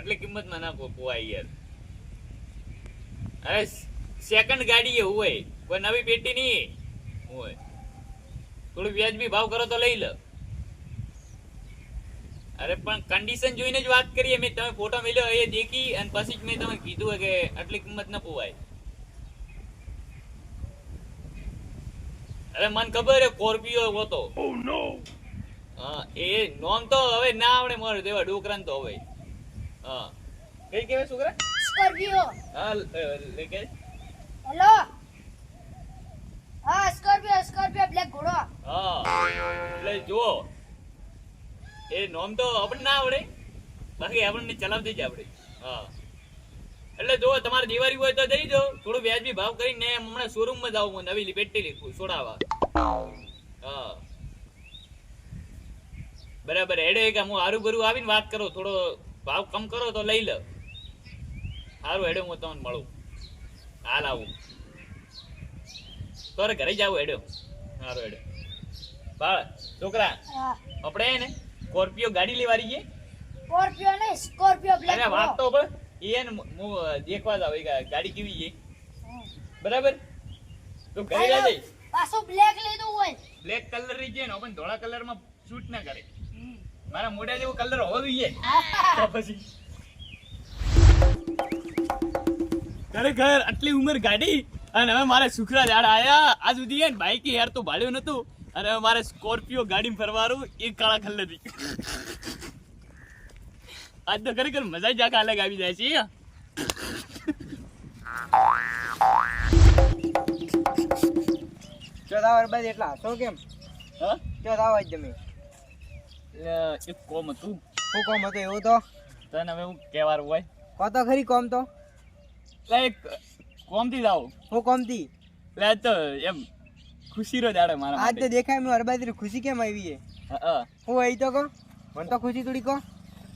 આટલી કિંમતમાં ના પોવાય યાર. અરે સેકન્ડ ગાડી એ હોય, કોઈ નવી પેટી નહીં હોય. થોડું વ્યાજબી ભાવ કરો તો લઈ લો. અરે પણ કન્ડિશન જોઈને જ વાત કરીએ. મેં તમે ફોટો મેલ્યો એ દેખી અને પછી જ મેં તમે કીધું કે આટલી કિંમત ના પોવાય. અરે મને ખબર હે સ્કોર્પિયો હતો. હા એ નોમ તો હવે ના આવડે મારું તેવા ડોકરાન તો હવે. હા કઈ કેવાય છોકરા? સ્કોર્પિયો. હા લે કે હેલો. હા સ્કોર્પિયો બ્લેક ઘોડો. હા એટલે જો એ નોમ તો આપણને ના આવડે, બાકી આપણને ચલાવતી જ આવડે. હા એટલે જો તમારે દિવાળી હોય તો દઈ દો, થોડું વ્યાજબી ભાવ કરીને હમણાં શોરૂમમાં જ આવું નવી પેટી છોડાવવા. હા બરાબર હેડે કે હું હારું ભરું આવીને વાત કરો, થોડો ભાવ કમ કરો તો લઈ લો. સારું હેડે હું તમને મળું. હાલ આવું તો ઘરે જાવ હેડો. સારું હેડે બાળ છોકરા હા આપણે ને સ્કોર્પિયો ગાડી લેવાની છે. સ્કોર્પિયો નહીં સ્કોર્પિયો બ્લેક અરે વાત તો પણ એ ને હું દેખવા જાવ ગાડી કેવી છે બરાબર. તો ઘરે જઈ પાછો બ્લેક લીધું હોય. બ્લેક કલર ની છે ને પણ ધોળા કલર માં શૂટ ના કરે. મારા મોઢા જેવો કલર હોવો જોઈએ તો પછી. ખરેખર આટલી ઉંમર ગાડી અને હવે મારે સુખરા ઝાડ આયા આજ સુધી ને બાઈક યાર તો ભાડ્યું નતું અને હવે મારે સ્કોર્પિયો ગાડી ફરવાનું એ કાળા કલર ની. આજ તો ખરેખર મજા જ અલગ આવી જાય છે. ચોદાવર બાદ એટલા તો કેમ હા ચોદાવર જમી એક કોમ હતું. હું કોમ હતો એવું તો તને હવે હું કહેવાનું હોય કહો તો ખરી કોમ તો લાઈક કોમ થી જાવ હું કોમ થી એટલે તો એમ ખુશી રો દાડે મારા આજ તો દેખાય મેં અરબાદી ખુશી કેમ આવી છે હા હું અહીં તો કહો મને તો ખુશી થોડી કહો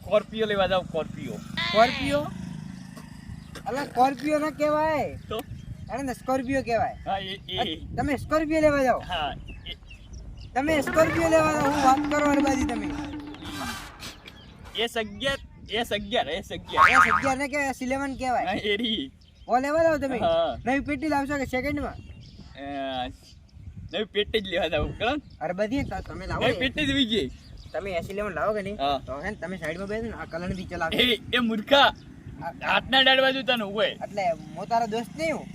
સ્કોર્પિયો લેવા જાવ. સ્કોર્પિયો સ્કોર્પિયો અલા સ્કોર્પિયો ના કહેવાય તો અરે ને સ્કોર્પિયો કહેવાય. હા એ તમે સ્કોર્પિયો લેવા જાઓ. હા તમે સ્કોર્પિયો લેવા જાઓ હું વાત કરો અરબાદી તમે S11 S11 ને કે S11 કહેવાય હા એરી ઓ લેવા જાઓ તમે હા. નવી પેટી લાવશો કે સેકન્ડ માં નવી પેટી જ લેવા જાવ કણ અરબાદી તમે લાવો નવી પેટી જ વીજે તમે S11 લાવો કે નહીં હા. તો હે ને તમે સાઈડમાં બેસો ને આ કલર થી ચલાવશો એ મૂર્ખા હાથના ડાળ બાજુ તને હોય એટલે હું તારો દોસ્ત નહીં હું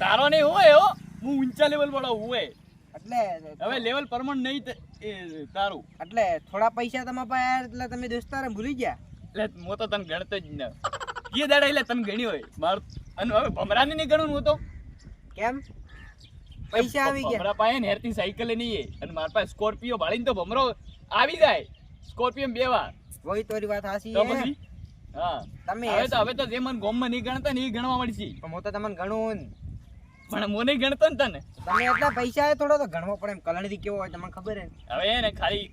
તારો નહીં હોય હો, હું ઊંચા લેવલ વાળો હોય. એટલે હવે લેવલ પરમાણ નહીં એ તારું એટલે થોડા પૈસા તમારા પાસે આયા એટલે તમે દોસ્તારે ભૂલી ગયા. એટલે હું તો તને ગણતો જ ન એ દાડા એટલે તને ગણી હોય માર અને હવે ભમરાને નહીં ગણું હું તો કેમ પૈસા આવી ગયા ભમરા પાસે ને હેરતી સાયકલ નહીં અને મારા પાસે સ્કોર્પિયો ભાળીને તો ભમરો આવી જાય. સ્કોર્પિયો બેવા વહી તોરી વાત હાસી તો હે. પછી હા તમે હવે તો જે મને ગોમમાં નહીં ગણતા ને એ ગણવા મળશે. પણ હું તો તમને ગણું ને. પણ હું નહીં ગણતો ને તને. તમે એટલા પૈસા આવે થોડો તો ગણવો પડે એમ કલણથી કેવો હોય તમને ખબર હે ને. હવે ને ખાલી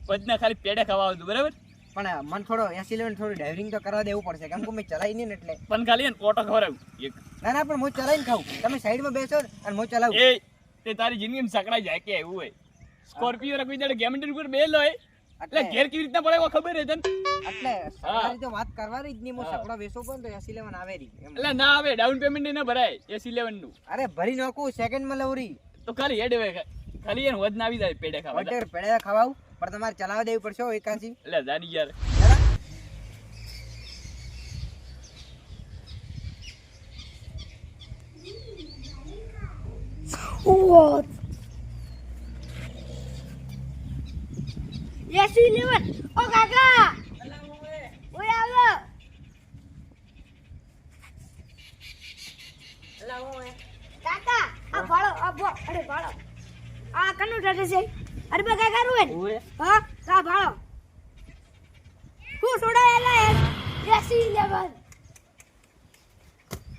પદના ખાલી પેડે ખાવા આવતું બરાબર. પણ મને થોડો 11 થોડું ડ્રાઇવિંગ તો કરવા દેવું પડશે કેમ કે મેં ચલાવી નહીં ને એટલે. પણ ખાલી એને ઓટો ખવડાવું એક ના પણ હું ચલાવીને ખાઉં તમે સાઈડમાં બેસો ને અને હું ચલાવું. એ તે તારી જિંદગીમાં સકડાઈ જાય કે એવું હોય. સ્કોર્પિયો ને કોઈ દાડે ગેમન્ડર ઉપર બેલ હોય એટલે ઘેર કેવી રીતના પડે ખબર હે તને. એટલે સારી તો વાત કરવાની જ નહીં હું સકડો બેસો પણ તો 11 આવે રહી એમ. એટલે ના આવે ડાઉન પેમેન્ટ ના ભરાય S11 નું. અરે ભરી નાખું સેકન્ડમાં લવરી તો ખાલી હેડ હોય ખાલી એને વધ ના આવી જાય પેડે ખાવા. વટેર પેડા ખવાવું પણ તમારે ચલાવવા દેવી પડશે હો એકાસી. એટલે જાડી યાર What? Yes, 11. Oh, kakak. Oye, hablo. કાકા આ ભાળો આ ભો અરે ભાળો આ કનું ટાટે છે અરે બા કાકા રૂએ હા કા ભાળો હું છોડાયેલા એસી 11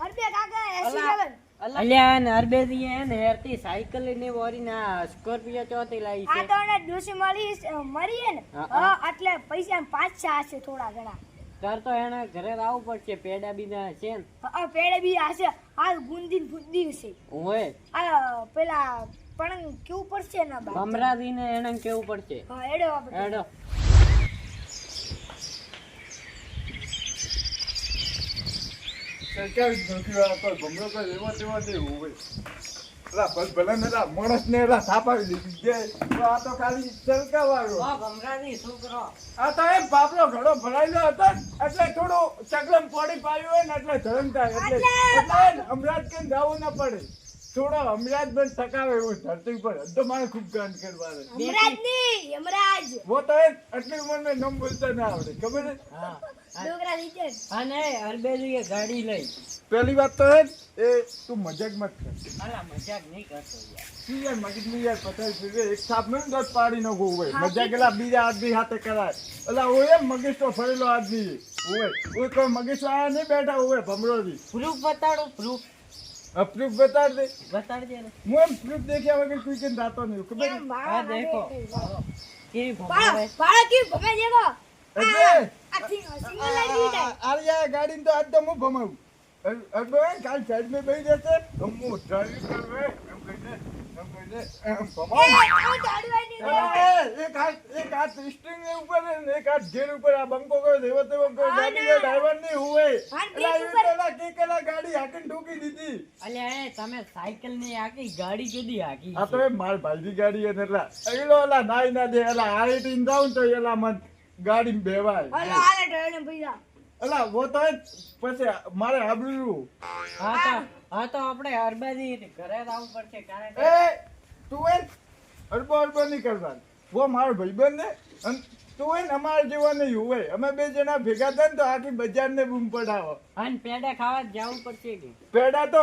અરે બે કાકા એસી 11 અલ્યા ને અરબેદી હે ને હેરતી સાયકલ ને વોરી ના સ્કોર્પિયો ચોથી લાવી આ તો ને ડોસી મરી હે ને હા એટલે પૈસા પાછા હશે થોડા ઘણા તાર તો એના ઘરે આવવું પડશે પેડા બીના છે ને આ પેડે બી હશે આ ગુંદીન ફુદ્દી છે ઓય આ પેલા પણ કેવું પડશે ના બા ભમરાદી ને એને કેવું પડશે હા એડો એડો સરકારી નોકરી વાળા કોઈ ભમરો કોઈ એવો તેવો નહીં હોય. એલા ભલે ને એલા માણસને એલા થાપ આવી દીધી જે તો આ તો ખાલી સરકાવાળો. ઓ ભમરાજી છોકરો આ તો એમ બાપલો ઘણો ભરાયેલો હતો ને, એટલે થોડું ચકલમ પોડી પાડ્યું હોય ને એટલે ધરમ થાય એટલે હમણાં જ કેમ જવું ના પડે. થોડો હમણાં જ બંધ ટકાવે એવું ધરતી પર તો મારે ખૂબ ગાંડ કરવાનું. યમરાજ નહીં, યમરાજ. वो तो है आटली उम्र में नाम बोलता ना आवड़े खबर है. હા ડોગરા નીચે. અને અરબેજીએ ગાડી લઈ पहली बात तो है ए तू मजाक मत कर. અલા મજાક નહીં કરતો યાર तू यार मगज में यार पता है फिर एक साथ में दस पाड़ी न गो हुए मजाक केला बीजा आदमी हाथे कराए अला वो ये मगज तो फरेलो आदमी हुए वो कोई मगज वाला नहीं बैठा हुए भमरो जी. પ્રૂફ બતાડો પ્રૂફ अब प्रूफ बता दे. બતાડજે ને मुझे प्रूफ देखे वगैरह कोई के दातो नहीं खबर है. એમ આ મારા દેખો માટે. કેવી ભાળો, ભમરા ભાળો કેવું ભમે દેખો. अरे આ સિંગલ લાઈટ ઈ જાય. अरे यार गाड़ी तो आज तो मुंह भमाऊ अब काल साइड में बैठ जाते हम मुंह ड्राइविंग कर रहे हम कहते भमाऊ. એ ગાડી નહીં. एक हाथ स्टीयरिंग के ऊपर है एक हाथ गियर ऊपर आ बंको को देवो तेवो को गाड़ी में ड्राइवर नहीं हुए हाँ, एला गियर ऊपर। एला के कला गाड़ी हाकन ठोकी दीदी. અલ્યા એ તમે સાયકલ ની હાકી ગાડી કેદી હાકી आ तो मार भाई की गाड़ी है एला एलो एला नाई ना दे एला आईटी जाऊं तो एला मन गाड़ी में बेवाय હાલો હાલે ડ્રાઈવરને પૈસા. एला वो तो है પછી મારે આબરૂ. હા તો આપણે અરબાજી ઘરે જ આવવું પડશે કારણ કે ए तू है अरबो नहीं करवा वो मारो भाईबंध ने अन तू है हमारे जीवन नहीं हुए हमें बे जना भेगा था तो आखी बाजार ने बूम पड़ाओ અને પેડા ખાવા જ જવું પડશે કે पेड़ा तो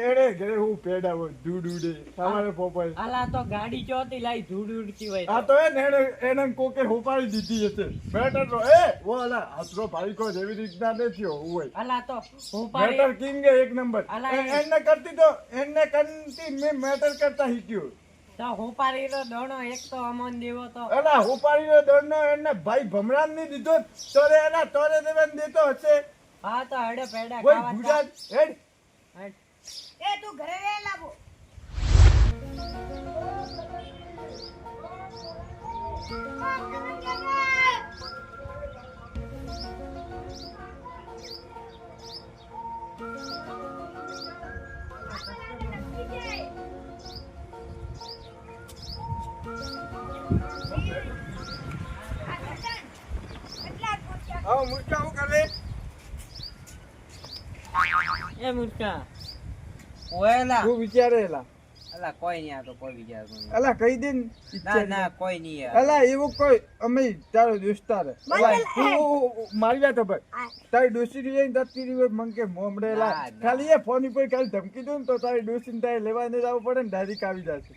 एड़े घरे हूँ पेड़ा वो दूध उड़े हमारे पोपल અલા તો ગાડી ચોથી લાઈ ધૂળ ઉડતી હોય आ તો तो है नेड़े एनन कोके होपाड़ी दीदी जैसे बेटर तो ए वो वाला हाथरो भाई को जेवी रीतना नहीं थियो हुए અલા તો હું પાડી मैटर किंग है एक नंबर अला एने करती तो एने करती मैं मैटर करता ही क्यों તો હું પાડી રો દોણો એક તો અમન દેવો તો એલા હોપાડીનો દોડનો એને ભાઈ ભમરાન ની દીધો તોરે એલા તોરે દેવન દેતો હશે હા તો હડે પેડા કોઈ ખાવા ગુજરાત હેડ હેડ. એ તું ઘરે રે લાવો. આવ મુસ્કા હું કરે એ મૂર્ખા ઓએલા તું વિચારે એલા અલા કોઈ નહીં આ તો કોઈ વિચારતું નહીં એલા કહી દે ને ના ના કોઈ નહીં યાર એલા એવું કોઈ અમે તારો દોસ્તાર એલા તું મારી વાત પર તારી ડોસી રી દત્તી રી મંકે મોમડેલા ના, ના. ખાલી એ ફોન ઉપર ખાલી ધમકી દઉં ને તો તારી ડોસી ને તારે લેવા ને જવું પડે ને ડાયરેક્ટ આવી જશે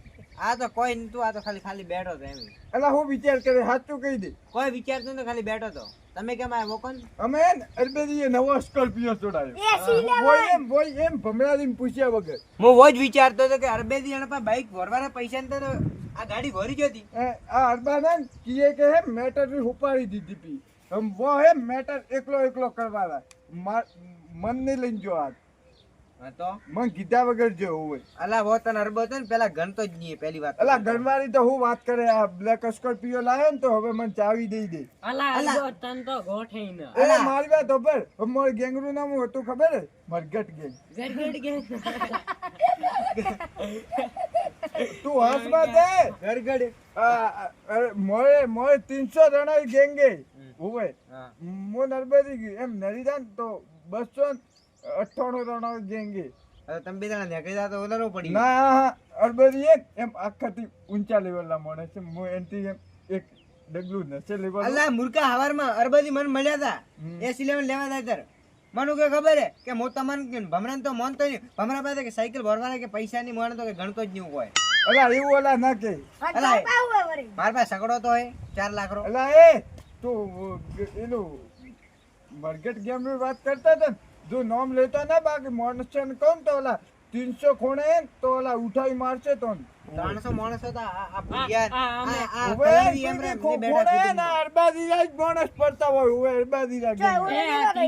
આ તો કોઈ નહીં તું આ તો ખાલી ખાલી બેઠો તો એમ એલા હું વિચાર કરે સાચું કહી દે કોઈ વિચારતું નહીં, તો ખાલી બેઠો તો તમે કેમ આ વોકન અમે અરબેજી નવો સ્કોર્પિયો ચોડાયો એ સી લેવાય. બોય એમ ભમરાજી પૂછ્યા વગર હું વોજ વિચારતો હતો કે અરબેજી જણા પાસે બાઈક ભરવાના પૈસા ને તો આ ગાડી ભરી જતી આ અરબાના કીએ કે હે મેટર ની ઉપાડી દીધી પી હમ વો હે મેટર એકલો એકલો કરવાના મન ને લઈને જો આ હા તો મન કીધા વગર જો હોય અલા વો તને અરબો હતો ને પેલા ગણતો જ નહીં પહેલી વાત અલા ઘરવાળી તો હું વાત કરે આ બ્લેક સ્કોર્પિયો લાવ્યો ને તો હવે મને ચાવી દઈ દે અલા અરબો તન તો ગોઠે ન અલા મારી વાત ખબર મારું ગેંગનું નામ હતું ખબર હે મરગટ ગેંગ ગરગડ કે તું હસમાં દે ગરગડ મોરે 300 જણા ગેંગે હોય હા મો નરબરી એમ નરીદાન તો 298 જણા ગેંગે હવે તમે બે જણા નીકળી જા તો ઓલરો પડી ના અરબરી એમ આખાથી ઊંચા લેવલના માણસ છે મો એન્ટી એમ એક ડગલું નસે લેવલ અલા મૂર્ખા હવારમાં અરબજી મને મળ્યા હતા S11 લેવા જાય તાર મને કે ખબર હે કે હું તમને ભમરાન તો માનતો નહીં ભમરા પાસે કે સાયકલ ભરવાના કે પૈસા નહીં માનતો કે ગણતો જ નહીં હોય અલા એવું ઓલા ના કે અલા, પાવ વરે. મારા પાસે સગડો તો હોય 4 લાખ રો અલા એ તું એનું મરગટ ગેમ ની વાત કરતા હતા ને, જો નામ લેતા ના બાકી માણસ છે ને કોણ તો ઓલા 300 ખૂણે હે ને તો ઓલા ઉઠાઈ મારશે તો 300 માણસો તો આ ભૂયાર આ હવે કલરી એમ રે કોઈ ને ખૂણે બેઠા ના અરબાજી જ માણસ પડતા હોય હવે અરબાજી ચાલ, લાગે ઓલા લેવા દે.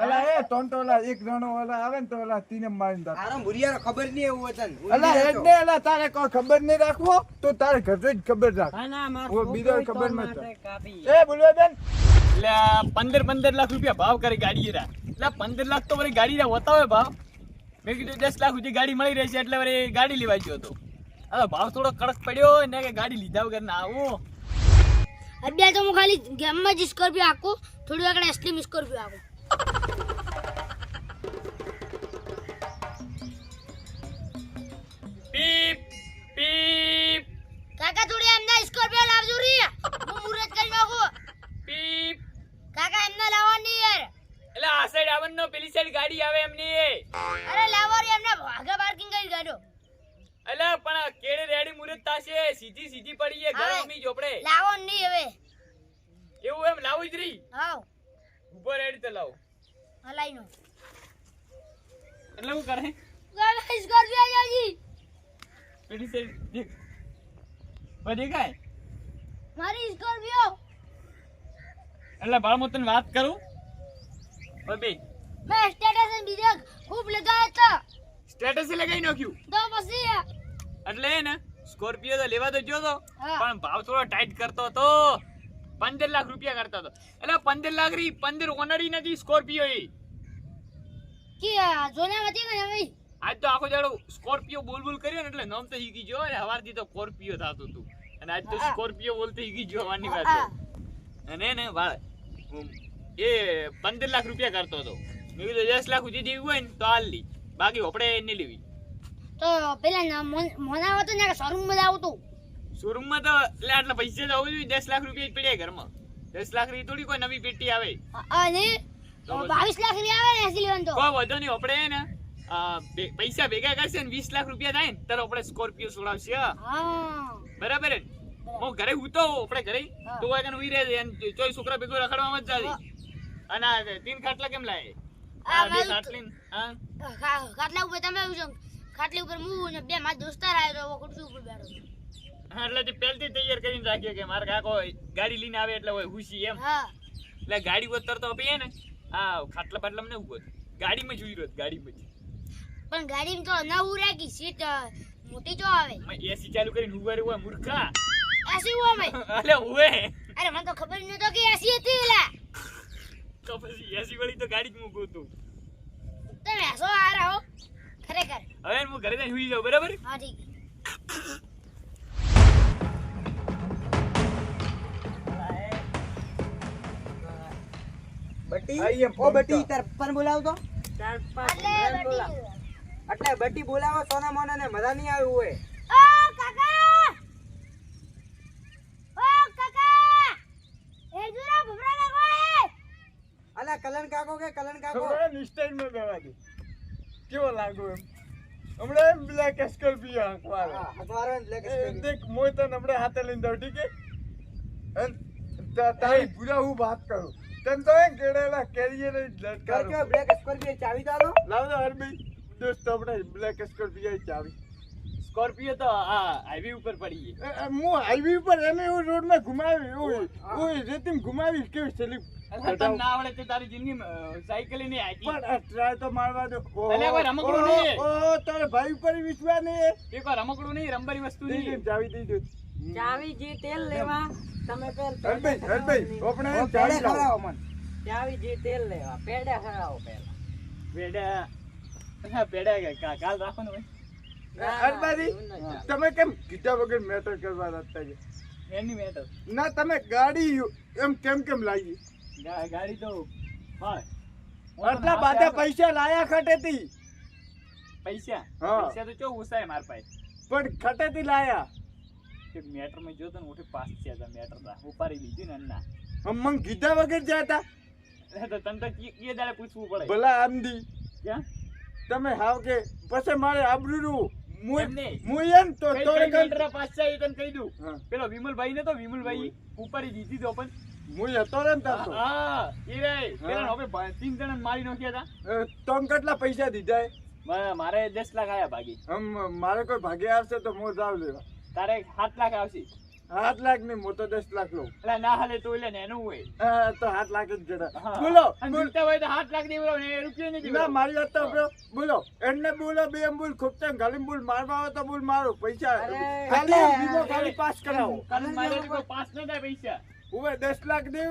અલા એ તોન તો ઓલા એક જણો ઓલા આવે ને તો ઓલા તીને મારી દે આરામ ભૂરિયાર ખબર નહીં એવું હતું અલા એટલે અલા તારે કોઈ ખબર નહીં રાખવો તો તારે ઘરે જ ખબર રાખ ઓ બીજો ખબર મત એ બોલવા બેન એટલે 15 લાખ રૂપિયા ભાવ કરી ગાડી રા એટલે 15 લાખ તો વળી ગાડી હોતા હોય ભાવ. મેં કીધું 10 લાખ સુધી ગાડી મળી રહેશે એટલે વળી ગાડી લેવા ગયો હતો. હવે ભાવ થોડો કડક પડ્યો ને કે ગાડી લીધા વગર ના આવું. અત્યારે તો હું ખાલી ગેમમાં જ સ્કોર્પિયો આખું, થોડી વાર એસલીમ સ્કોર્પિયો આખું. પીપ પીપ કાકા થોડી એમના સ્કોર્પિયો લાવજો રે, હું મુરત કરી નાખું. પીપ. કાકા એમના લાવવાની યાર. એટલે આ સાઈડ આવવાનો પેલી સાઈડ ગાડી આવે એમની. અરે લાવો રે, એમના ભાગા પાર્કિંગ કરી ગાડો. એટલે પણ કેડે રેડી મુરત થાશે, સીધી સીધી પડી છે ઘર અમી જોપડે. લાવો નહીં હવે. એવું એમ લાવું જ રહી. હાવ ઉપર રેડી તો લાવો. હલાઈ નો. એટલે હું કરે કાકા સ્કોર્પિયો જાજી. પેલી સાઈડ દેખ. બધી કાય મારી સ્કોર્પિયો. એટલે ભાળ હું તને વાત કરું. બબે મેં સ્ટેટસ બીજો ખૂબ લગાવ્યો તો. સ્ટેટસ લગાઈ નાખ્યું. તો પછી એટલે હે ને સ્કોર્પિયો તો લેવા તો ગયો તો, હા. પણ ભાવ થોડો ટાઈટ કરતો હતો. 15 લાખ રૂપિયા કરતો હતો. એટલે 15 લાખ રી 15 ઓનરી નથી સ્કોર્પિયો એ. કે જોના વતી ને હવે આજ તો આખો દાડો સ્કોર્પિયો બોલ બોલ કર્યો ને એટલે નામ તો શીખી ગયો અને હવારથી તો સ્કોર્પિયો થતું હતું અને આજ તો હા. સ્કોર્પિયો બોલતો શીખી ગયો વાની વાત હા. અને ને વાળ એ 15 લાખ રૂપિયા કરતો હતો. મેં કીધું 10 લાખ સુધી દેવી હોય ને તો હાલ લી, બાકી આપણે નહીં લેવી. તો પેલા મોના હતો ને શોરૂમ માં આવું તું. શોરૂમમાં તો એટલે આટલા પૈસા તો હોવું જોઈએ. 10 લાખ રૂપિયા જ પડ્યા ઘરમાં. 10 લાખ ની થોડી કોઈ નવી પેટી આવે. અને 22 લાખ ની આવે ને એસી લેવન તો. કોઈ વધો નહીં. આપણે ને પૈસા ભેગા કરશે ને 20 લાખ રૂપિયા થાય ને ત્યારે આપણે સ્કોર્પિયો છોડાવશે. હા બરાબર ને? હું ઘરે ઉતો આપણે ઘરે હા. તો વાગે ઉઈ રહે ચોઈ છોકરા ભેગો રખડવામાં જ જાતી. અને આ 3 ખાટલા કેમ લાવે? આ બે મારી- ખાટલી ને, હા ખાટલા ઉપર તમે આવું છો, ખાટલી ઉપર હું ને બે મારા દોસ્તાર આવ્યો તો ખુરશી ઉપર બેઠો. હા, એટલે તે પહેલથી તૈયાર કરીને રાખ્યો કે મારા કાકો ગાડી લઈને આવે એટલે હોય ખુશી એમ. હા એટલે ગાડી ઉતરતો આપીએ ને હા ખાટલા પાટલા ને ઉભો ગાડીમાં જોઈ રહ્યો ગાડીમાં જ. પણ ગાડીમાં તો ના ઉરા કી સીટ મોટી જો આવે. એસી ચાલુ કરીને ઉભા રહ્યો હોય મૂર્ખા. એસી હોય મેં. એટલે હુએ અરે મને તો ખબર નતો કે એસી હતી એલા. તો પછી એસી વાળી તો ગાડી જ મૂકું હતું. તમે હસો આ રહો ખરેખર. હવે હું ઘરે જઈને સુઈ જાઉં બરાબર. હા ઠીક. બટી આઈએ ઓ ફોન બટી કર. તાર પપ્પાને બોલાવતો. એટલે બટી. એટલે બટી બોલાવો સોના મોના ને મજા નહીં આવ્યું હોય. ઓ કાકા, ઓ કાકા, એ જુરા ભમરા કાકા એ. અલા કલન કાકો કે કલન કાકો. ખબર હે સ્ટાઈલમાં બેવા દે. કેવો લાગુ એમ હમણાં એમ બ્લેક સ્કોર્પિયો આંકવાળો. હા, હકવારો ને બ્લેક સ્કોર્પિયો. દેખ મોય તને હમણાં હાથે લઈને દઉં ઠીક હે? તારી પૂરા હું વાત કરું તને તો એમ કેળેલા કેરીએ લઈ કયો લટકારું. બ્લેક સ્કોર્પિયો ચાવી તો આલો. લાવ દો હરભાઈ દોસ્ત આપણે બ્લેક સ્કોર્પિયો ચાવી. સ્કોર્પિયો તો આ હાઈવે ઉપર પડી છે. હું હાઈવે ઉપર એને એવું રોડમાં ઘુમાવી ઓય રેતીમ ઘુમાવી કેવી સ્લીપ તને ના આવડે તો તારી જિંદગી સાયકલ નહીં હાકી. પણ આ ટ્રાય તો મારવા દો. અલ્યા કોઈ રમકડું નહીં. ઓ તારે ભાઈ ઉપર વિશ્વાસ નહીં. એ કોઈ રમકડું નહીં, રમવાની વસ્તુ નહીં. ચાવી દઈ દો. ચાવી જે તેલ લેવા તમે હરભાઈ આપણે ઓ ચાવી પેડે લાવો. ખવડાવો મન. ચાવી જે તેલ લેવા પેડા ખરાવો પેલા પેડા હા, પેડા કાલ રાખો ને ભાઈ. હરભાઈ તમે કેમ કીધા વગર મેટર કરવા રાખતા છે? એની મેટર. ના તમે ગાડી એમ કેમ લાગી? ગાડી તો હા આટલા બધા પૈસા લાયા ખટેથી પૈસા હા. પૈસા તો ચો ઉસાય માર પાસે. પણ ખટેથી લાયા. કે મેટર માં જોતો ને ઉઠે પાસ છે તો મેટર તા ઉપાડી લીધી ને ના. મન કીધા વગર જતા તો તને તો કે દાડે પૂછવું પડે. ભલા આમદી ક્યાં તમે હાવ કે પછી મારે આબરૂ એમ નહીં. હું એમ તો કઈ તોરે કઈ મેટર પાસ છે એ તને કહી દઉં. હા. પેલો વિમલભાઈ ને તો વિમલભાઈ ઉપાડી દીધી તો પણ હું હતો ને તાર હા એ રે પેલા હા. હવે 3 જણા મારી નાખ્યા હતા. તો કેટલા પૈસા દીધા એ? મારે 10 લાખ આયા ભાગી. મારે કોઈ ભાગે આવશે તો હું જાવ લેવા. તારે 7 લાખ આવશે. 7 લાખ નહીં હું તો 10 લાખ લઉં. એટલે ના હાલે તો એટલે ને એનું હોય. તો 7 લાખ જ જડા. હા. બોલો અને જીતતા હોય તો 7 લાખ દેવરો ને એ રૂપિયા નહીં ના દેવરો. મારી વાત તો સાંભળો. બોલો એને બોલો બે એમ બોલ ખોપતા ગાલી બોલ મારવા આવે તો બોલ મારો પૈસા અરે, ખાલી એટલે- વીમો ખાલી પાસ કરાવો. કારણ મારે તો કોઈ પાસ ન થાય પૈસા. હવે 10 લાખ દે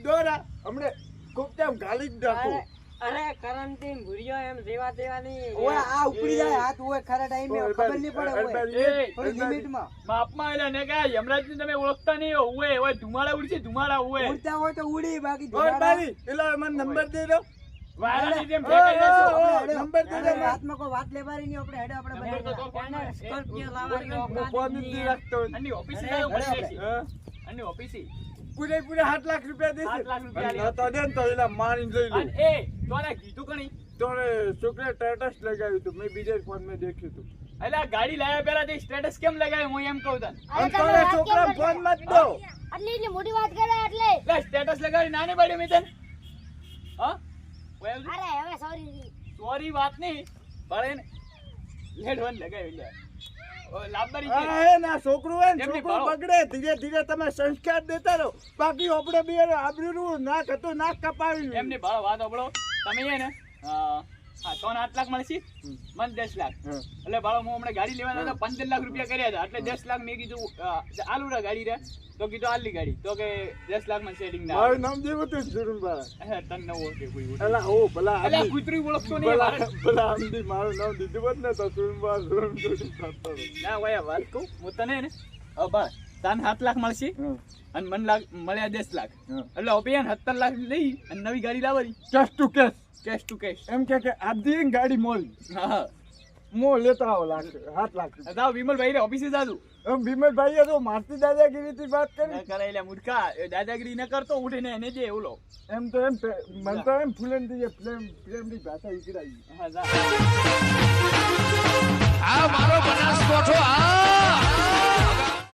દોરા હમણે ખોપતા ગાલી જ નાખો. અરે, અરે કરંતી ભૂરિયો એમ જેવા તેવાની ઓય આ ઉપડી જાય હાથ ઓય ખરા ટાઈમે ખબર નહીં પડે ઓય અરબાજી, થોડી લિમિટમાં માપમાં એટલે ને કે યમરાજને તમે ઓળખતા નહીં હોય હોય ધુમાડા ઉડશે ધુમાડા હોય ઉડતા હોય તો ઉડી બાકી ઓય ધુમાડા બારી, એલા મને નંબર દે દો. વાયરાની જેમ ઓ, ફેંકાઈ ઓ, જશો. ઓ, હેડો. નંબર દે દો. અરે વાતમાં કોઈ વાત લેવાની નહીં આપણે હેડો આપણે નંબર તો બંને તો ફોનમાં એને છે. સ્કોર્પિયો લાવવાની હોય, હું ફોન નથી રાખતો. આની ઓફિસે અરે, જાઓ, અરે, પછી હા? આની ઓફિસે. પૂરેપૂરે 7 લાખ રૂપિયા દેશે. 7 લાખ રૂપિયા અને તો દે ને તો એલા મારીને લઈ લો. અને એ તોને કીધું કણી તો છોકરે સ્ટેટસ લગાવ્યું હતું, મેં બીજા ફોન માં દેખ્યું હતું. એટલે આ ગાડી લાવ્યા પહેલા તે સ્ટેટસ કેમ લગાવ્યું હું એમ કહું તને અરે અને તમે તો વાત છોકરા કેમ ફોન કરતા? માં જ દો. આટલી એટલી મોટી વાત કરે એટલે એટલે સ્ટેટસ લગાવી નાની પાડી મેં તને હા અરે હવે સોરી સોરી વાત નહીં પણ લેટ વન લગાવી લે ઓ લાંબારી છે. આ હે ને આ છોકરું હે ને, એમની છોકરું ભાળો. બગડે, ધીરે ધીરે તમે સંસ્કાર દેતા રહો. બાકી આપણે બે આબરૂનું નાક હતું, નાક કપાવી એમની ભાળો વાત સાંભળો તમે હે ને હા તો 8 લાખ મળશે મને 10 લાખ હા. એટલે ભાળો હું હમણાં ગાડી લેવાના હતા 15 લાખ રૂપિયા કર્યા હતા એટલે 10 લાખ મેં કીધું આલુ રા ગાડી રે તો કીધું આલી ગાડી તો કે 10 લાખ માં સેટિંગ ના મારું નામ જેવું હતું સુરુનભાઈ. આવે. તને ન ઓળખે કોઈ ઓળખે. એલા ઓ ભલા એટલે આમદી. કૂતરી ઓળખતો નહીં ભલા મારે. ભલા આમદી મારું નામ દીધું હોત ને તો સુરુનભાઈ સુરુનભાઈ થતો હતો. ના ભાઈ આ વાત કહું હું તને ને હવે ભાઈ તને 7 લાખ મળશે હા, અને મને મળ્યા 10 લાખ હા. એટલે હવે 17 લાખ લઈ અને નવી ગાડી લાવવાની cash to cash. Cash to cash એમ કે આધી ગાડી મોલ હા મો લેતા આવો લાખ 7 લાખ રૂપિયા. જાઓ વિમલભાઈ રે ઓફિસે જાજુ એમ ભીમલભાઈએ તો મારતી દાદાગીરીથી વાત કરી. ના કરે એટલે મૂર્ખા એ દાદાગીરી ન કરતો ઉઠીને એને જે ઓલો એમ તો એમ મને તો એમ ફૂલનથી પ્રેમની ભાષા ઈકડાવી. હા જા આ મારો બનાસકોઠો આ